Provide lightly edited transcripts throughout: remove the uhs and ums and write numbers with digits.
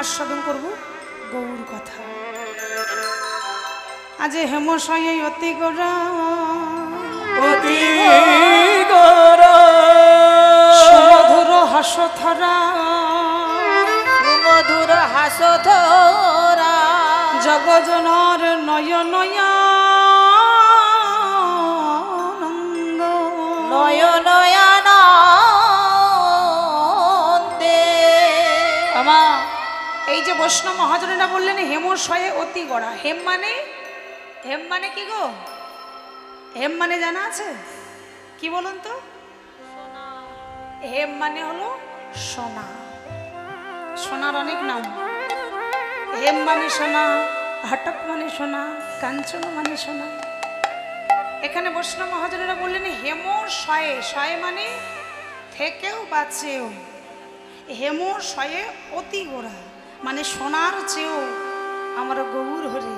আস্বাদন করব গৌর কথা। আজ হেমশয়ে অতি গোরা অতি গোরা সুমধুর হাসথরা সুমধুর হাসধরা জগজনর নয়নয়ানন্দ নয়নয়ানন্দে। আমা এই যে বৈষ্ণব মহাজনেরা বললেন হেমশয়ে অতি গড়া। হেম মানে কি গো? হেম মানে জানা আছে কি বলুন তো? হেম মানে হলো সোনা। সোনার অনেক নাম। হেম মানে সোনা, হটক মানে সোনা, কাঞ্চন মানে সোনা। এখানে বৈষ্ণব মহাজনেরা বললেন হেম শয়ে, শয়ে মানে থেকেও বাঁচেও। হেম শয়ে অতি গোড়া মানে সোনার চেয়েও আমার গৌর হরে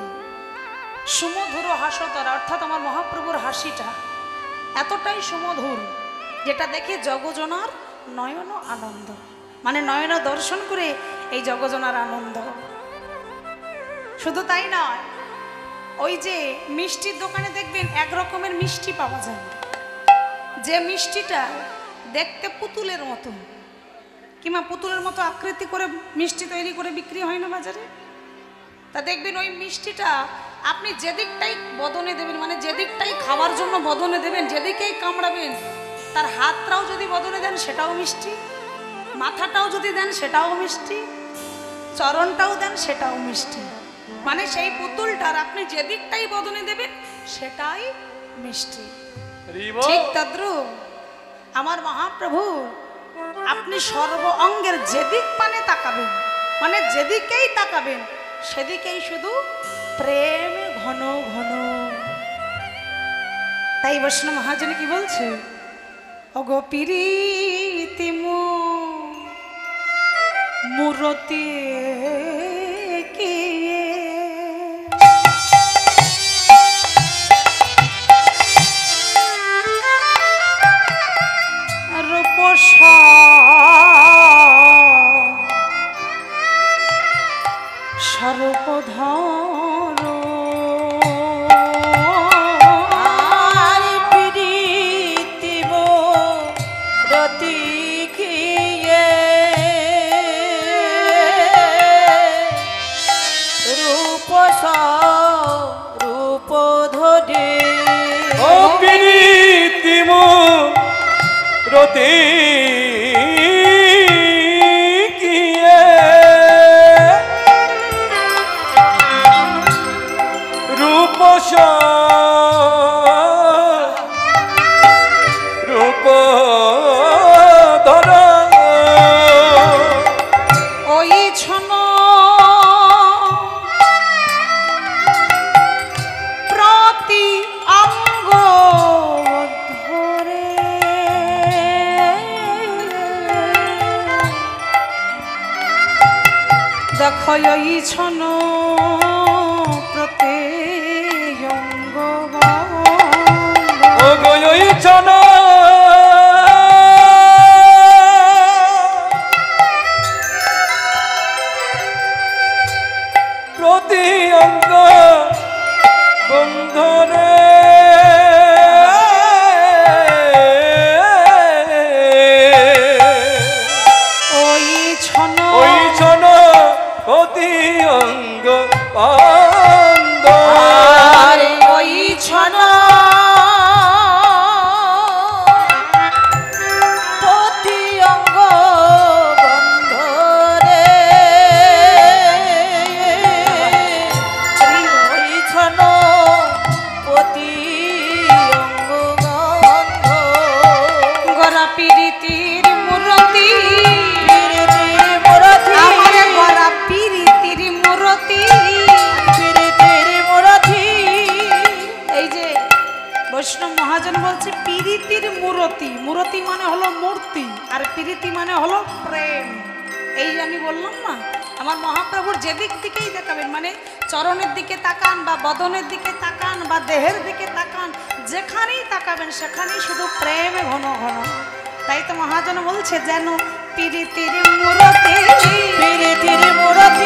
সুমধুর হাসতরা, অর্থাৎ আমার মহাপ্রভুর হাসিটা এতটাই সুমধুর যেটা দেখে জগজনার নয়ন আনন্দ, মানে নয়ন দর্শন করে এই জগজনার আনন্দ। শুধু তাই নয়, ওই যে মিষ্টির দোকানে দেখবেন এক রকমের মিষ্টি পাওয়া যায়, যে মিষ্টিটা দেখতে পুতুলের মতো কিংবা পুতুলের মতো আকৃতি করে মিষ্টি তৈরি করে বিক্রি হয় না বাজারে। তা দেখবেন ওই মিষ্টিটা আপনি যেদিকটাই বদনে দেবেন, মানে যেদিকটাই খাওয়ার জন্য বদনে দেবেন, যেদিকেই কামড়াবেন, তার হাতটাও যদি বদনে দেন সেটাও মিষ্টি, মাথাটাও যদি দেন সেটাও মিষ্টি, চরণটাও দেন সেটাও মিষ্টি। মানে সেই পুতুলটার আপনি যেদিকটাই বদনে দেবেন সেটাই মিষ্টি। ঠিক তদ্রূপ আমার মহাপ্রভু আপনি সর্ব অঙ্গের যেদিক পানে তাকাবেন, মানে যেদিকেই তাকাবেন সেদিকেই শুধু প্রেম ঘন ঘন। তাই বৈষ্ণব মহাজন কি বলছে? অগো প্রীতি মূরতি কি রূপস সর্বধর আর প্রীতিব রতি খিয়ে রূপ রূপ ধরে। ও প্রীতিম রতি কিয়ে রূপস রূপ ধর ওই ছন প্রতি অঙ্গ ধরে দেখো ওই ছন প্রতি অঙ্গ ও গই ছন প্রতি অঙ্গ বন্ধনে ওই ছন প্রতি অঙ্গ বন্ধ আর ওই ছন প্রতি অঙ্গ বন্ধ রে। ওই ছন প্রতি অঙ্গ বন্ধ। গরা পিরিতির মূরতি প্রীতির মূরতি আমার গরা পিরিতির মূরতি। প্রীতির মূরতি। এই যে বৈষ্ণব মহাজন বলছে পিরিতির মূরতি। মূরতি মানে হলো মূর্তি, আর পিরিতি মানে হলো প্রেম। এই যে আমি বললাম না, আমার মহাপ্রভুর যেদিক দিকেই দেখাবেন, মানে চরণের দিকে তাকান বা বদনের দিকে তাকান বা দেহের দিকে তাকান, যেখানেই তাকাবেন সেখানেই শুধু প্রেম ঘন ঘন। তাই তো মহাজন বলছে যেন পিরিতির মূরতি প্রীতির মূরতি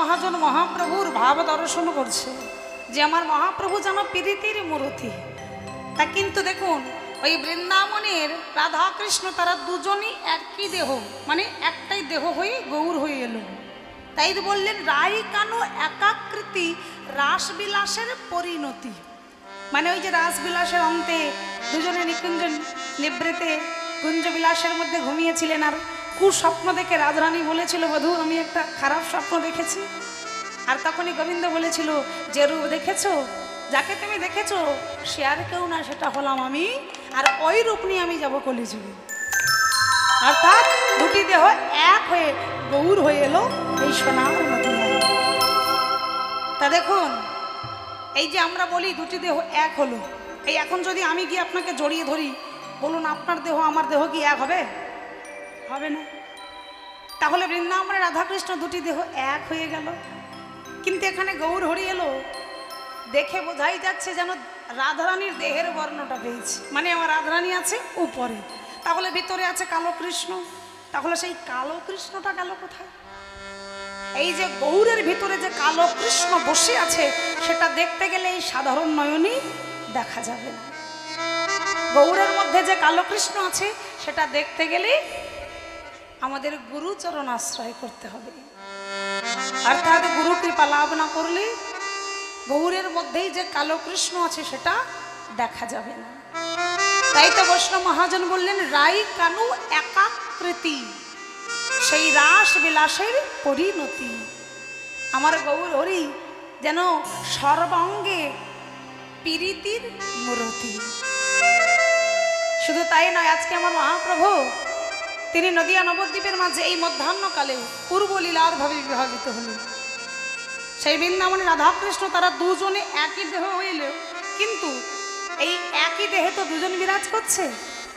মহাজন মহাপ্রভুর ভাব দর্শন করছে যে আমার মহাপ্রভু যেন প্রীতির মূর্তি। তা কিন্তু দেখুন ওই বৃন্দাবনের রাধা কৃষ্ণ তারা দুজনই একই দেহ, মানে একটাই দেহ হয়ে গৌর হয়ে এলো। তাই তো বললেন রাই কানু একাকৃতি রাসবিলাসের পরিণতি। মানে ওই যে রাসবিলাসের অন্তে দুজনে নিকুঞ্জ নিবৃতে কুঞ্জ বিলাসের মধ্যে ঘুমিয়েছিলেন, আর কুস্বপ্ন দেখে রাজরানী বলেছিল বধূ আমি একটা খারাপ স্বপ্ন দেখেছি। আর তখনই গোবিন্দ বলেছিল যে রূপ দেখেছো, যাকে তুমি দেখেছো সে আর কেউ না, সেটা হলাম আমি, আর ওই রূপ নিয়ে আমি যাবো কলিযুগে। অর্থাৎ দুটি দেহ এক হয়ে গৌর হয়ে এলো এই সোনার মদিনায়। তা দেখুন এই যে আমরা বলি দুটি দেহ এক হলো, এই এখন যদি আমি গিয়ে আপনাকে জড়িয়ে ধরি, বলুন আপনার দেহ আমার দেহ কি এক হবে? হবে না। তাহলে বৃন্দাবনে রাধাকৃষ্ণ দুটি দেহ এক হয়ে গেল, কিন্তু এখানে গৌর হরি এলো, দেখে বোঝাই যাচ্ছে যেন রাধারানীর দেহের বর্ণটা পেয়েছে। মানে আমার রাধারানী আছে উপরে, তাহলে ভিতরে আছে কালো কৃষ্ণ, তাহলে সেই কালো কৃষ্ণটা গেল কোথায়? এই যে গৌরের ভিতরে যে কালো কৃষ্ণ বসে আছে সেটা দেখতে গেলে এই সাধারণ নয়নই দেখা যাবে না। গৌরের মধ্যে যে কালো কৃষ্ণ আছে সেটা দেখতে গেলে আমাদের গুরুচরণ আশ্রয় করতে হবে, অর্থাৎ গুরু কৃপা লাভ না করলে গৌরের মধ্যেই যে কালো কৃষ্ণ আছে সেটা দেখা যাবে না। তাই তো বৈষ্ণব মহাজন বললেন রাই কানু একাকৃতি, সেই রাস বিলাসের পরিণতি। আমার গৌর হরি যেন সর্বাঙ্গে প্রীতির মূর্তি। শুধু তাই নয়, আজকে আমার মহাপ্রভু তিনি নদিয়া নবদ্বীপের মাঝে এই মধ্যাহ্নকালে পূর্ব লীলার ভাবে বিভাবিত হলেন। সেই বৃন্দাবনে রাধাকৃষ্ণ তারা দুজনে একই দেহ হইল, কিন্তু এই একই দেহে তো দুজন বিরাজ করছে,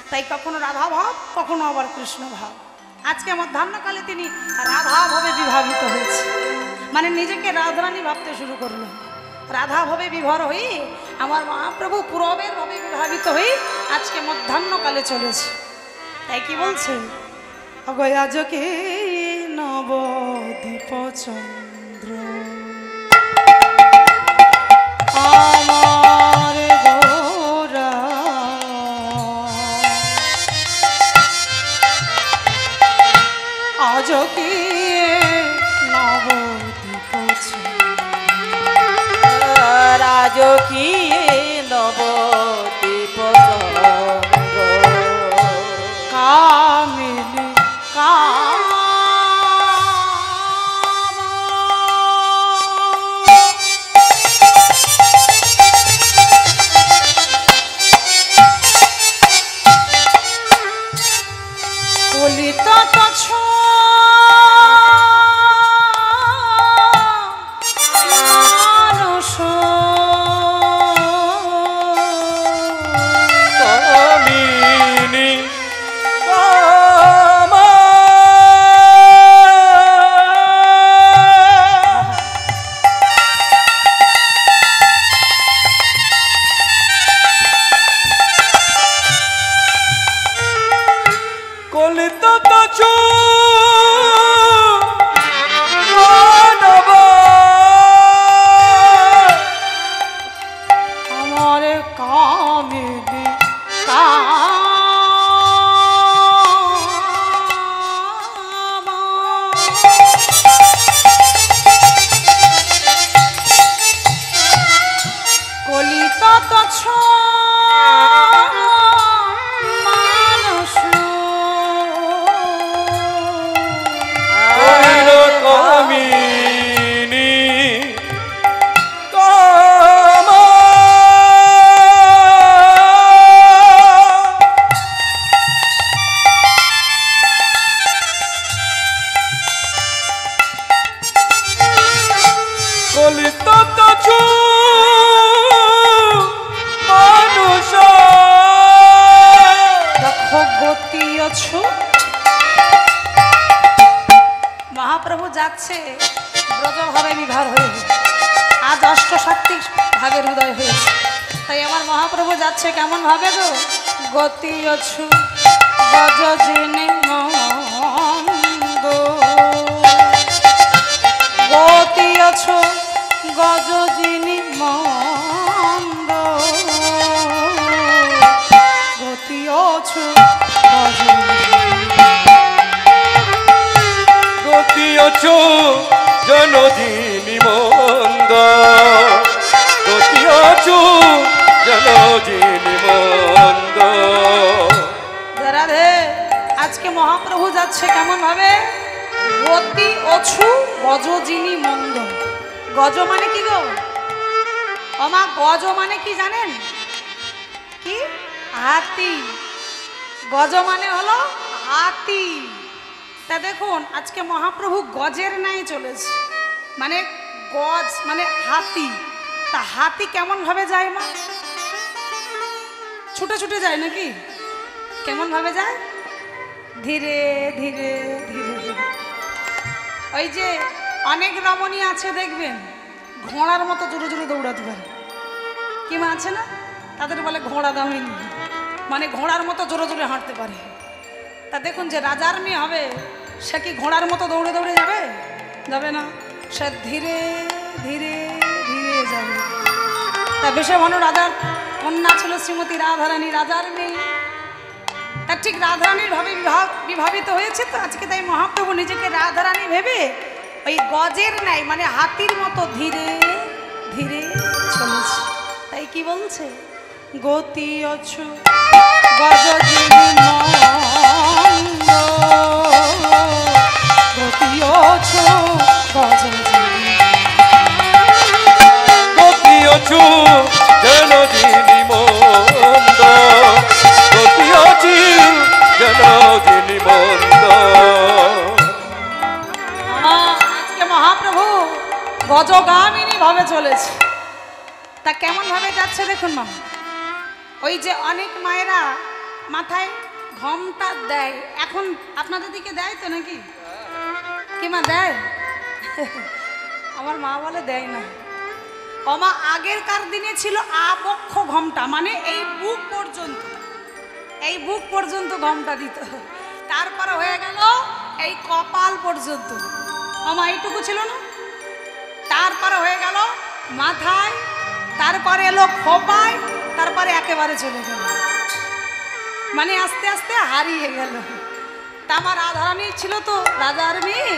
তাই কখনো রাধা ভাব কখনো আবার কৃষ্ণ ভাব। আজকে মধ্যাহ্নকালে তিনি রাধা ভাবে বিভাবিত হয়েছে, মানে নিজেকে রাধারানী ভাবতে শুরু করলেন। রাধা ভাবে বিভোর হয়ে আমার মহাপ্রভু পুরবের ভাবে বিভাবিত হয়ে আজকে মধ্যাহ্নকালে চলেছে। তাই কি বলছে অগয়াজকে নবদ্বীপ চন্দ্র আমার গোরা আজকে নবদ্বীপ রাজকি নবদ্বীপ চন্দ্র কামিনী কলিত মহাপ্রভু যাচ্ছে ব্রজভাবে বিভার হয়ে, আজ অষ্টসাত্ত্বিক ভাবে হৃদয় হয়েছে। তাই আমার মহাপ্রভু যাচ্ছে কেমন ভাবে গো, গতি অছু ব্রজ জেনে মন্দ গতি আছো গজ যিনি মন্দ, গতি আছো গজ গতি অছু জনদিনী মন্দ, গতি অছু জনদিনী মন্দ। রাধে। আজকে মহাপ্রভু যাচ্ছে কেমন ভাবে? গতি অছু গজ যিনি মন্দ। গজ মানে কি গো? আমা গজ মানে কি জানেন? কি? হাতি। গজ মানে হলো হাতি। তা দেখুন আজকে মহাপ্রভু গজের নাই চলেছে, মানে গজ মানে হাতি। তা হাতি কেমন ভাবে যায় মা? ছুটে ছুটে যায় নাকি? কেমন ভাবে যায়? ধীরে ধীরে ধীরে ধীরে। ওই যে অনেক রমণী আছে দেখবেন ঘোড়ার মতো জোরে জোরে দৌড়াতে পারে, কি মা আছে না? তাদের বলে ঘোড়া দামিনী, মানে ঘোড়ার মতো জোরে জোরে হাঁটতে পারে। তা দেখুন যে রাজার মেয়ে হবে সে কি ঘোড়ার মতো দৌড়ে দৌড়ে যাবে? যাবে না, সে ধীরে ধীরে ধীরে যাবে। তা বেশে মনো রাজার কন্যা ছিল শ্রীমতী রাধারানী, রাজার মেয়ে। তার ঠিক রাধারানীর ভাবে বিভাবিত হয়েছে। তো আজকে তাই মহাপ্রভু নিজেকে রাধারানী ভেবে ওই গজের নাই মানে হাতির মতো ধীরে ধীরে চলেছে। তাই কি বলছে? গতি অছু গজ যিনি মন্দ, গতি অছু গজ যিনি। গতি অছু জনদিনী মন্দ, গতি অছু জনদিনী মন্দ। আজকে মহাপ্রভু গজগামিনী ভাবে চলেছে। তা কেমন ভাবে যাচ্ছে দেখুন মা। ওই যে অনেক মায়েরা মাথায় ঘোমটা দেয়, এখন আপনাদের দিকে দেয় তো নাকি? কি মা দেয়? আমার মা বলে দেয় না। আমা আগেরকার দিনে ছিল আবক্ষ ঘোমটা, মানে এই বুক পর্যন্ত, এই বুক পর্যন্ত ঘোমটা দিত। তারপরে হয়ে গেল এই কপাল পর্যন্ত, আমা এইটুকু ছিল না। তারপরে হয়ে গেল মাথায়, তারপরে এলো খোপায়, তারপরে একেবারে চলে গেল, মানে আস্তে আস্তে হারিয়ে গেল। তা আমার রাধারানী ছিল তো রাজার মেয়ে,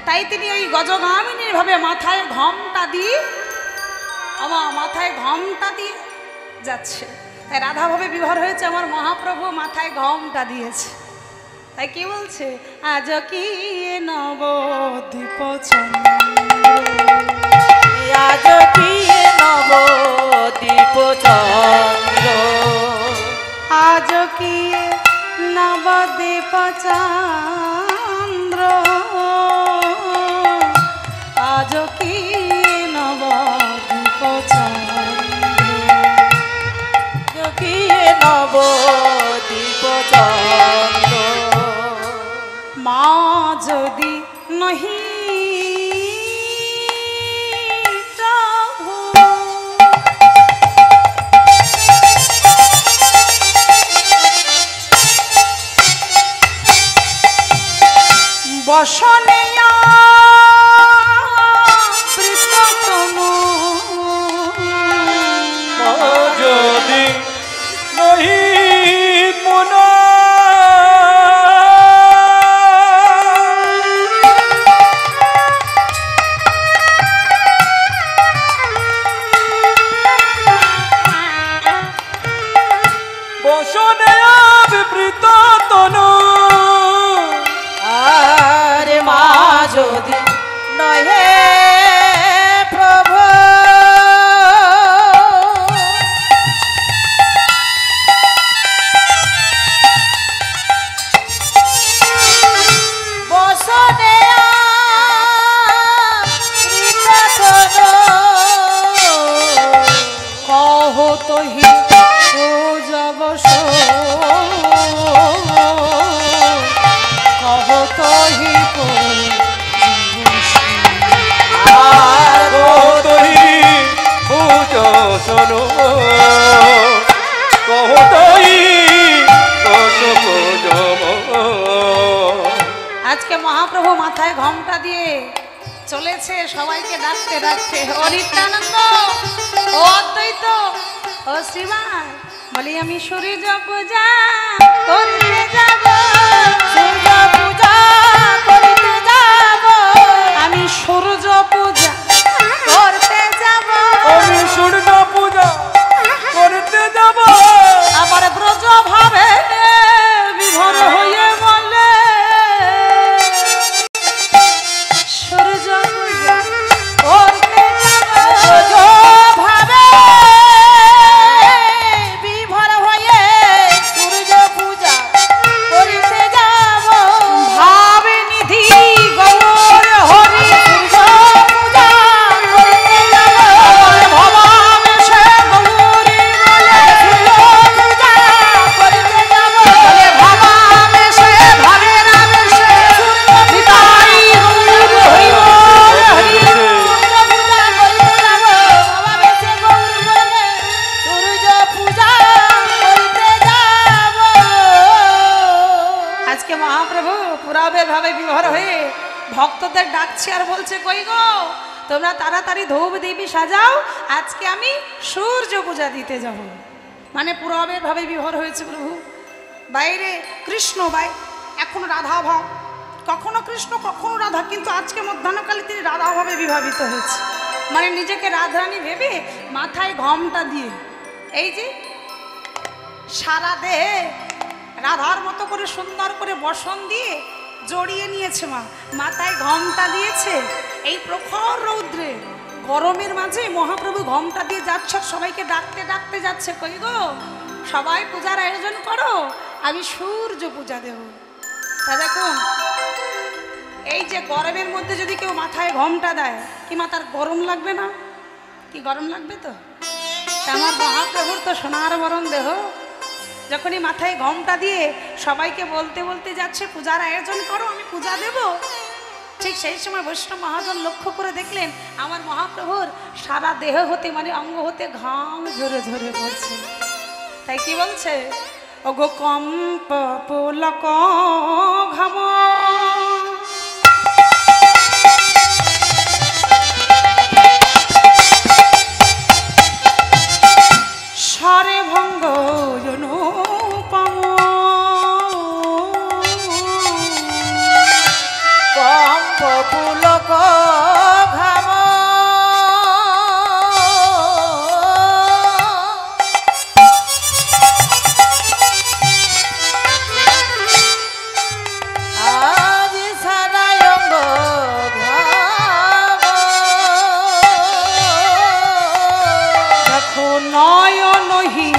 তাই তিনি ওই গজগামিনীর ভাবে মাথায় ঘোমটা দিয়ে, আমার মাথায় ঘোমটা দিয়ে যাচ্ছে। তাই রাধা ভাবে বিবাহ হয়েছে, আমার মহাপ্রভু মাথায় ঘোমটা দিয়েছে। তাই কি বলছে? আজ কি নবদ্বীপ আজ কি নবদ্বীপ চন্দ্র, আজ কি নবদ্বীপ চন্দ্র, আজ কি নবদ্বীপ চন্দ্র, কি নবদ্বীপ চন্দ্র। মা যদি নহি বসনে যদি নহি পুনঃ বসনে বিবৃত তনু, আরে মা যদি নহে প্রভু, বসনে কহ তহি ও যবস, কহ তহি কহতহি ভুজসনো, কহতহি কসপজম। আজকে মহাপ্রভু মাথায় ঘোমটা দিয়ে চলেছে সবাইকে ডাকতে ডাকতে। ও নিত্যানন্দ, ও অদ্বৈত, ও শ্রীমান, বলি আমি সূর্য পূজা করতে যাব, সূর্য পূজা করিতে যাব, আমি সূর্য পূজা করতে যাব, আমি সূর্য পূজা করতে যাব। আবার ব্রজ ভাবে বিভোর হয়ে বলে সূর্য পূজা করতে যাব, ভাবে বিভোর হয়ে সূর্য পূজা করিতে যাব, ভাবে নিধি গৌর হরি সূর্য পূজা করিতে যাব, ভবাবে সে গৌরী বলে পূজা করিতে যাব, বলে ভবাবে সে ভবের আবেশে নিতাই গৌর হরি বল হরি। সূর্য পূজা করিতে যাব, বাবা বেশে গৌর বলে সূর্য পূজা করিতে যাব। আজকে মহাপ্রভু পুরাবের ভাবে বিভোর হয়ে ভক্তদের ডাকছে আর বলছে, কই গো তোমরা তাড়াতাড়ি ধূপ দেবী সাজাও, আজকে আমি সূর্য পূজা দিতে যাব। মানে পুরাবের ভাবে বিভোর হয়েছে প্রভু। বাইরে কৃষ্ণ এখন রাধা ভাব, কখনো কৃষ্ণ কখনো রাধা, কিন্তু আজকে মধ্যাহ্নকালে তিনি রাধা ভাবে বিভাবিত হয়েছে। মানে নিজেকে রাধারানী ভেবে মাথায় ঘমটা দিয়ে এই যে সারা দেহে রাধার মতো করে সুন্দর করে বসন দিয়ে জড়িয়ে নিয়েছে মা, মাথায় ঘমটা দিয়েছে। এই প্রখর রৌদ্রে গরমের মাঝে মহাপ্রভু ঘমটা দিয়ে যাচ্ছে, সবাইকে ডাকতে ডাকতে যাচ্ছে, কই গো সবাই পূজার আয়োজন করো, আমি সূর্য পূজা দেব। তা দেখুন, এই যে গরমের মধ্যে যদি কেউ মাথায় ঘমটা দেয়, কি মা তার গরম লাগবে না? কি গরম লাগবে? তো তা আমার মহাপ্রভুর তো সোনার বরণ দেহ, যখনই মাথায় ঘমটা দিয়ে সবাইকে বলতে বলতে যাচ্ছে পূজার আয়োজন করো, আমি পূজা দেব, ঠিক সেই সময় বৈষ্ণব মহাজন লক্ষ্য করে দেখলেন আমার মহাপ্রভুর সারা দেহ হতে মানে অঙ্গ হতে ঘাম ঝরে ঝরে পড়ছে। তাই কি বলছে, ওগো কম্প পুলক ঘাম স্বরে ভঙ্গ অনুপম কম্প পুলক ঘাম আজ সারা অঙ্গ ঘাম, দেখো নয়নহি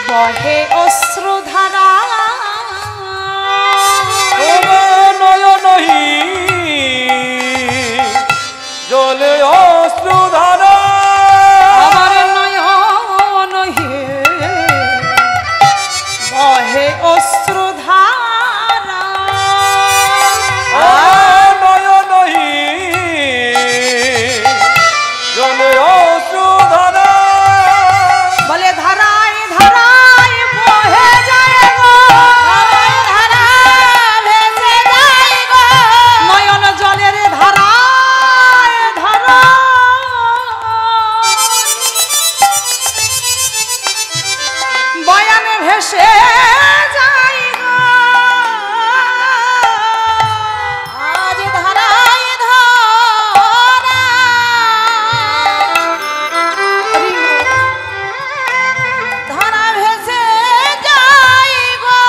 বহে অশ্রুধারা, নয়নহি জলে অশ্রুধারা, আমার নয়নহি বহে অশ্রুধারা, নয়নহি জলে অশ্রুধারা, বলে ধারায় ধারায় বহে যায় গো, ধারা ভেসে যায় গো, নয়ন জলের ধারায় ধারা, বয়ানে ভেসে যায় গো, আজ ধারায় ধরা, ধরা ভেসে যায় গো,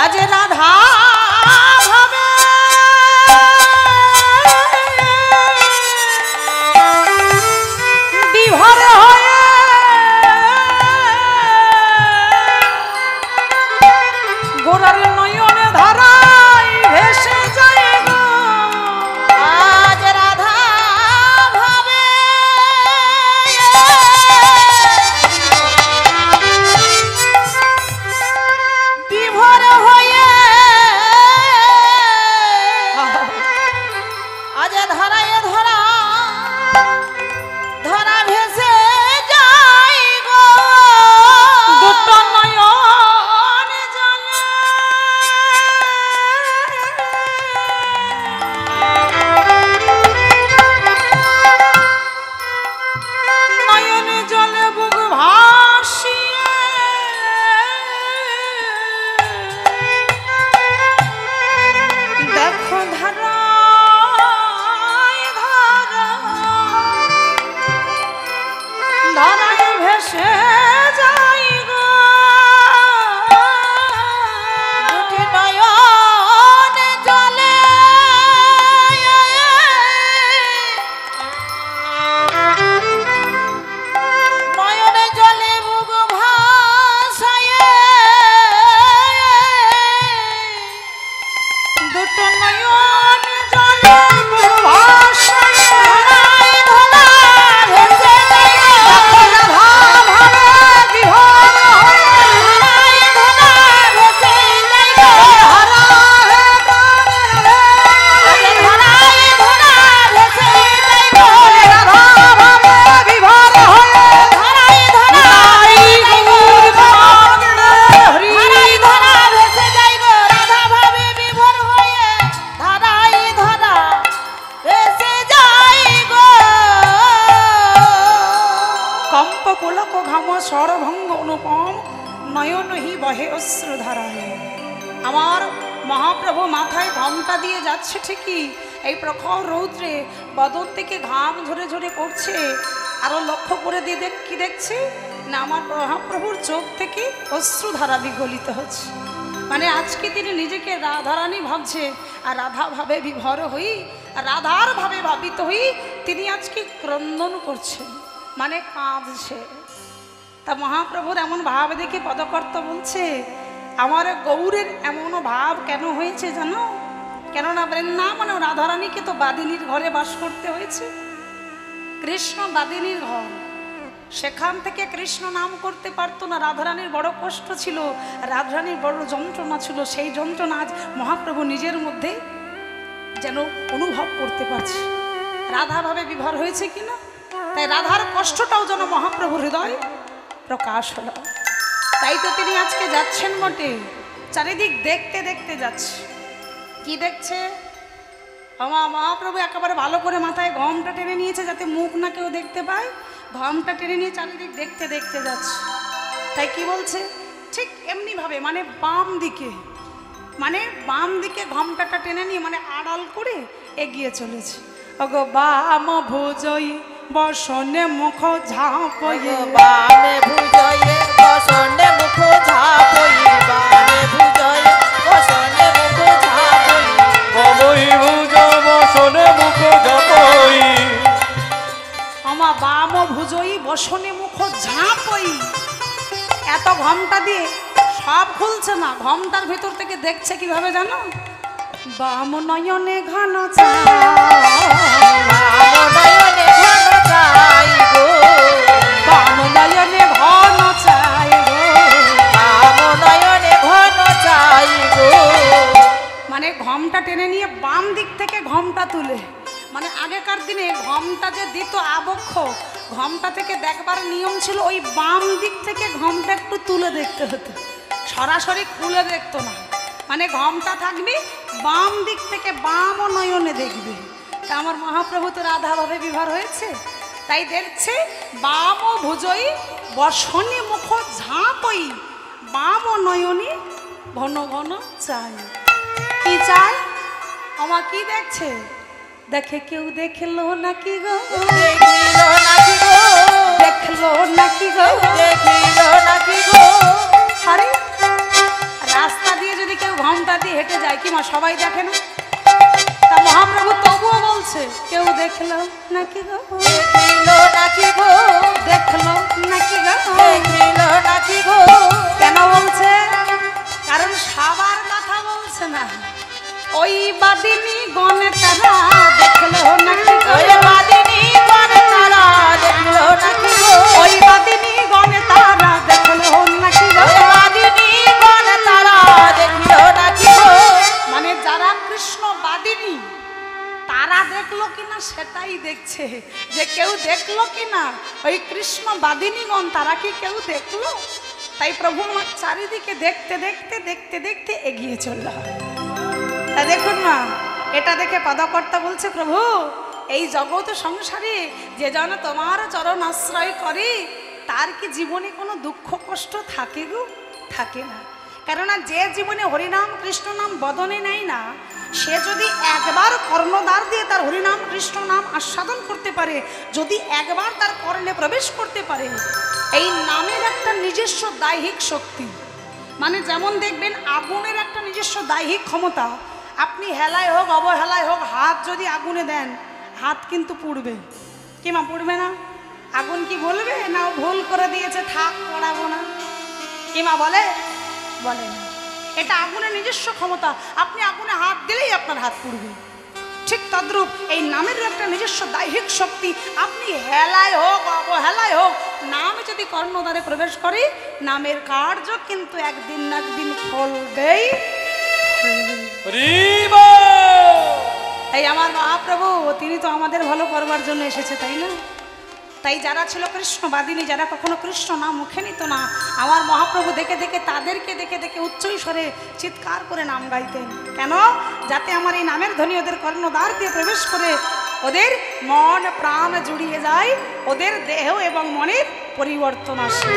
আজ রাধা ভাবে বিভোর হয়ে পুলক ঘাম সরভঙ্গ অনুপম নয়নহি বহে অশ্রুধারায়। আমার মহাপ্রভু মাথায় ঘামটা দিয়ে যাচ্ছে ঠিকই, এই প্রখর রৌদ্রে বদন থেকে ঘাম ঝরে ঝরে পড়ছে। আরো লক্ষ্য করে দিয়ে কি দেখছি না, আমার মহাপ্রভুর চোখ থেকে অশ্রুধারা বিগলিত হচ্ছে। মানে আজকে তিনি নিজেকে রাধারানী ভাবছে, আর রাধা ভাবে বিভর হই, আর রাধার ভাবে ভাবিত হই তিনি আজকে ক্রন্দন করছেন, মানে কাঁদছে। তা মহাপ্রভুর এমন ভাব দেখে পদকর্তা বলছে, আমার গৌরের এমন ভাব কেন হয়েছে জানো? কেননা বৃন্দাবন রাধারানীকে তো বাদিনীর ঘরে বাস করতে হয়েছে। কৃষ্ণ বাদিনীর ঘর, সেখান থেকে কৃষ্ণ নাম করতে পারতো না। রাধারানীর বড় কষ্ট ছিল, রাধারানীর বড় যন্ত্রণা ছিল। সেই যন্ত্রণা আজ মহাপ্রভু নিজের মধ্যে যেন অনুভব করতে পারছে। রাধা ভাবে বিভর হয়েছে কিনা, তাই রাধার কষ্টটাও যেন মহাপ্রভুর হৃদয় প্রকাশ হলো। তাই তো তিনি আজকে যাচ্ছেন বটে, চারিদিক দেখতে দেখতে যাচ্ছে। কি দেখছে? আমার মহাপ্রভু একেবারে ভালো করে মাথায় গমটা টেনে নিয়েছে, যাতে মুখ না কেউ দেখতে পায়। গমটা টেনে নিয়ে চারিদিক দেখতে দেখতে যাচ্ছে। তাই কি বলছে? ঠিক এমনি ভাবে, মানে বাম দিকে ঘমটাটা টেনে নিয়ে, মানে আড়াল করে এগিয়ে চলেছে। ওগো বাম ভুজই বসনে মুখ ঝাঁপয়ে, বামে ভুজয়ে বসনে মুখ ঝাপই, বামে ভুজয়ে বসনে মুখ ঝাপই, বামই ভুজ বসনে মুখ ঝাপই, আমার বাম ভুজই বসনে মুখ ঝাঁপই। এত ঘমটা দিয়ে সব খুলছে না, ঘমটার ভেতর থেকে দেখছে কিভাবে জানো? বাম নয়নে ঘন নয়নে ঘন চাই গো, বাম নয়নে ঘন চাই গো, বাম নয়নে ঘন চাই গো। মানে ঘমটা টেনে নিয়ে বাম দিক থেকে ঘমটা তুলে, মানে আগেকার দিনে ঘমটা যে দিত আবক্ষ, ঘমটা থেকে দেখবার নিয়ম ছিল ওই বাম দিক থেকে ঘমটা একটু তুলে দেখতে হতো, সরাসরি খুলে দেখতো না। মানে ঘমটা থাকবে বাম দিক থেকে, বাম ও নয়নে দেখবে। তা আমার মহাপ্রভু তো রাধা ভাবে বিভার হয়েছে, তাই দেখছে বাম ও ভুজই বসনে মুখ ঝাঁপই, বাম ও নয়নে ঘন ঘন চাই। কি চাই? আমার কি দেখছে? দেখে কেউ দেখলো নাকি গো, দেখিল নাকি গো, দেখলো নাকি গো, দেখিল নাকি গো। আরে রাস্তা দিয়ে যদি কেউ ঘমটা দিয়ে হেঁটে যায়, কি মা সবাই দেখে না? তা মহাপ্রভু তবুও বলছে কেউ দেখলো নাকি গো, দেখিল নাকি গো, দেখলো নাকি গো। দেখিল নাকি গো। কেন বলছে? কারণ সবার কথা বলছে না, ওই বাদিনী গণে তারা দেখলো নাকি গো, ওই বাদিনী গণে তারা দেখল নাকি গো, ওই বাদিনী গণে তারা দেখলো নাকি গো। ওই বাদিনী গণে তারা দেখল নাকি গো। মানে যারা কৃষ্ণ বাদিনী তারা দেখলো কিনা সেটাই দেখছে, যে কেউ দেখলো কিনা ওই কৃষ্ণ বাদিনীগণ তারা কি কেউ দেখলো? তাই প্রভু আমার চারিদিকে দেখতে দেখতে দেখতে দেখতে এগিয়ে চলল। তা দেখুন না, এটা দেখে পদকর্তা বলছে, প্রভু এই জগৎ সংসারে যে জন তোমার চরণ আশ্রয় করে তার কি জীবনে কোনো দুঃখ কষ্ট থাকে গো? থাকে না। কেননা যে জীবনে হরিনাম কৃষ্ণ নাম বদনে নেয় না, সে যদি একবার কর্ণদ্বার দিয়ে তার হরিনাম কৃষ্ণ নাম আস্বাদন করতে পারে, যদি একবার তার কর্ণে প্রবেশ করতে পারে, এই নামের একটা নিজস্ব দাহিক শক্তি। মানে যেমন দেখবেন আগুনের একটা নিজস্ব দাহিক ক্ষমতা। আপনি হেলায় হোক অবহেলায় হোক হাত যদি আগুনে দেন, হাত কিন্তু পুড়বে। কি মা, পুড়বে না? আগুন কি বলবে না ও ভুল করে দিয়েছে থাক পড়াবো না? কি মা বলে? বলে না। এটা আগুনের নিজস্ব ক্ষমতা, আপনি আগুনে হাত দিলেই আপনার হাত পুড়বে। ঠিক তদ্রূপ এই নামের একটা নিজস্ব দাহিক শক্তি। আপনি হেলায় হোক অবহেলায় হোক, নামে যদি কর্ণদ্বারে প্রবেশ করে, নামের কার্য কিন্তু একদিন না একদিন ফলবেই। তাই আমার মহাপ্রভু তিনি তো আমাদের ভালো করবার জন্য এসেছে, তাই না? তাই যারা ছিল কৃষ্ণ বাদিনী, যারা কখনো কৃষ্ণ নাম মুখে নিত না, আমার মহাপ্রভু দেখে দেখে তাদেরকে দেখে দেখে উচ্চ স্বরে চিৎকার করে নাম গাইতেন। কেন? যাতে আমার এই নামের ধ্বনি ওদের কর্ণদ্বার দিয়ে প্রবেশ করে ওদের মন প্রাণ জুড়িয়ে যায়, ওদের দেহ এবং মনের পরিবর্তন আসে।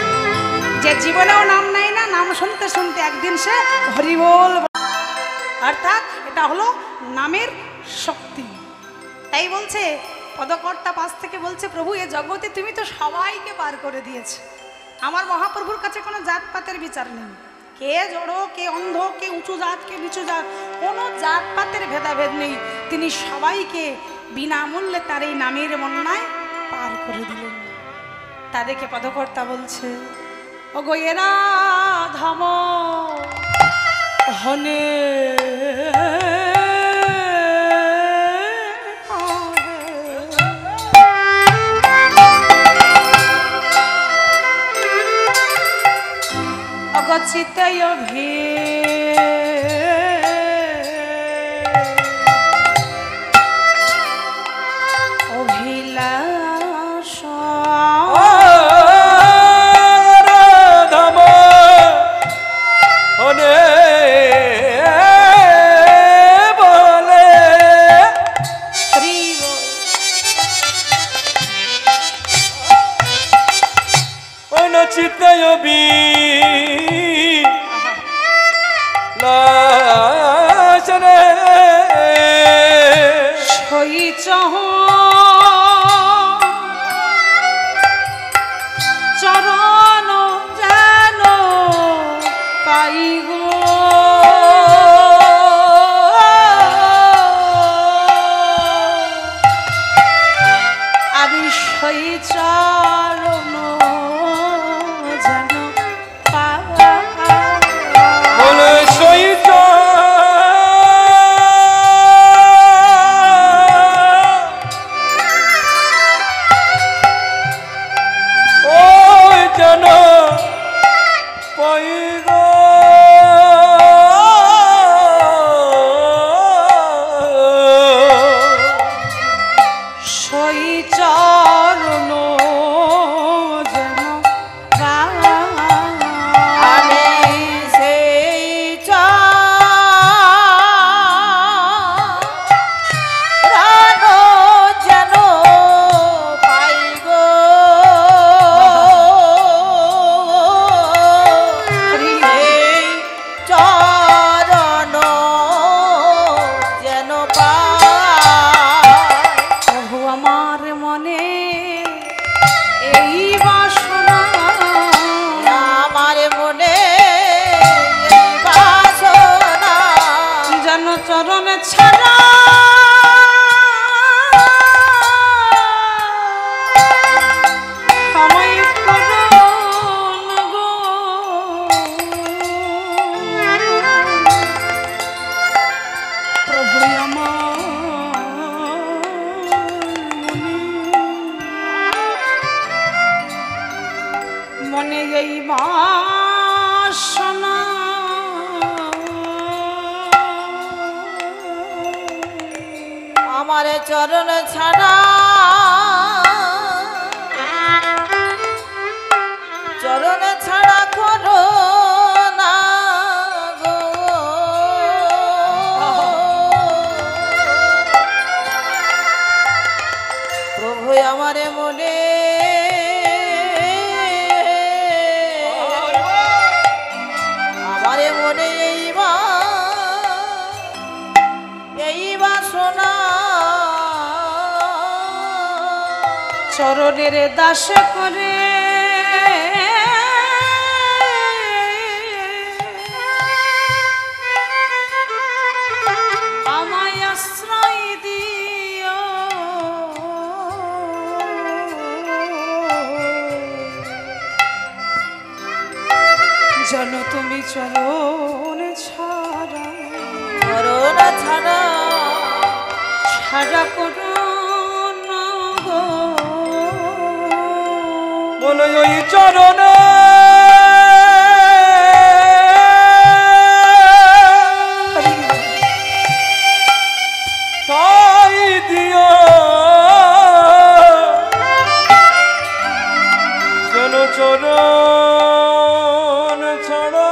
যে জীবনেও নাম নেয় না, নাম শুনতে শুনতে একদিন সে হরিবোল, অর্থাৎ এটা হলো নামের শক্তি। তাই বলছে পদকর্তা পাশ থেকে বলছে, প্রভু এ জগতে তুমি তো সবাইকে পার করে দিয়েছো। আমার মহাপ্রভুর কাছে কোনো জাতপাতের বিচার নেই, কে জড়ো, কে অন্ধ, কে উঁচু জাত, কে নিচু জাত, কোনো জাতপাতের ভেদাভেদ নেই। তিনি সবাইকে বিনামূল্যে তার এই নামের বন্যায় পার করে দিলেন। তাদেরকে পদকর্তা বলছে, ও গো এরা ধাম হনে অগচিতয় ভে অভিলাষ রাধাম হনে বলে অনচিতয় লাশনে সইচহ চরণ যেন পাই গো, আমি সই চরণ যেন পাই। বলে সহিত ওই যেন পাই গো। সই চরণ যেন পাই। আমি সেই চরণ যেন পাই গো, সেই চরণ যেন পাই। প্রভু আমার মনে এই বাসনা, আমার মনে এই বাসনা, যেন চরণে ছাড়া আমায় করুন গো। প্রভু আমার মনে এই বাসনা, আমার চরণ ছাড়া, চরণ ছাড়া করো না গো। প্রভু আমার মনে আমার মনে এই বাসনা, চরণের দাস করে আমায় আশ্রয় দিও। যেন তুমি চরণ ছাড়া, চরণ ছাড়া, ছাড়া করো না গো। বলে ওই চরণে ঠাই দিও, যেন চরণ ছাড়া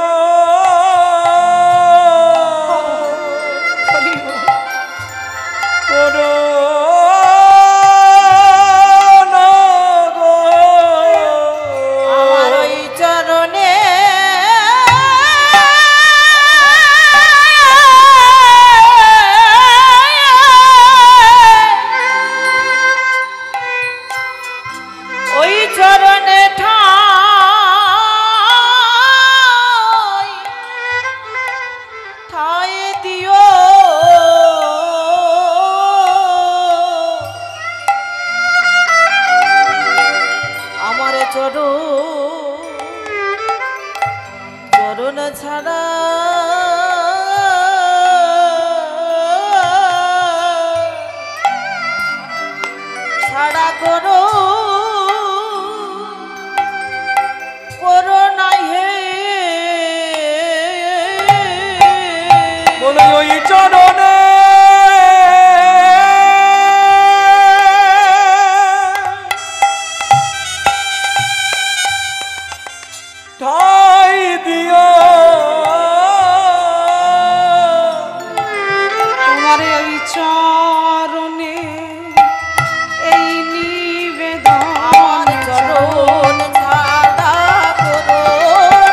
করো চরণ ছাড়া ছাড়া করো নাই হে বলে ওই চরণে ঠাই দিও তোমার ওই চরণে এই নিবেদন আমার চরণ ছাড়া করো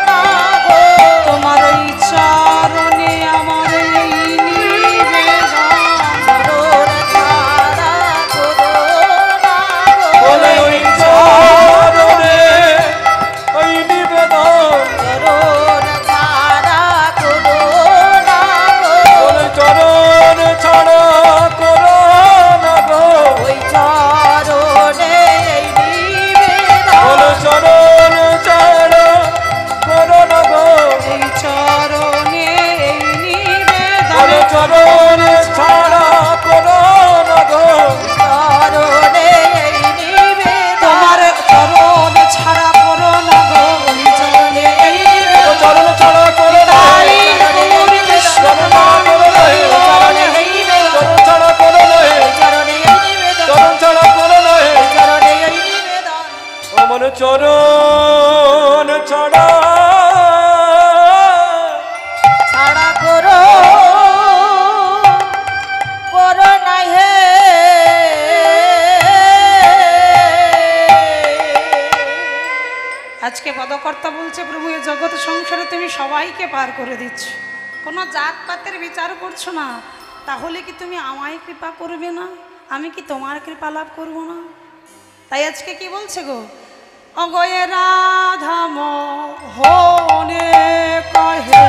না গো তোমার ওই চরণে আমার এই নিবেদন চরণ ছাড়া করো না গো বলে ওই চরণে ওই নিবেদন চরণ ছাড়া করো না গো বলে চরণ ছাড়া করো না গো ওই চরণে এই নিবেদন বলে চরণ ছাড়া করো না গো এই চরণে এই নিবেদন বলে চরণ ছাড়া করো না গো চরণে এই নিবেদন তোমার চরণ ছাড়া করো না গো ওই চরণে এই নিবেদন চরণ ছাড়া করো না তাই গৌর কৃষ্ণ চরণে এই নিবেদন চরণ ছাড়া করো না চরণে এই নিবেদন চরণ ছাড়া করো না চরণে এই নিবেদন আমার চরণ ছাড়া ছাড়া করো নাই হে আজকে পদকর্তা বলছে প্রভু এই জগৎ সংসারে তুমি সবাইকে পার করে দিচ্ছ, কোনো জাত পাতের বিচার করছো না, তাহলে কি তুমি আমায় কৃপা করবে না? আমি কি তোমার কৃপা লাভ করবো না? তাই আজকে কি বলছে গো, অগয়ে রাধা মোহনে কহে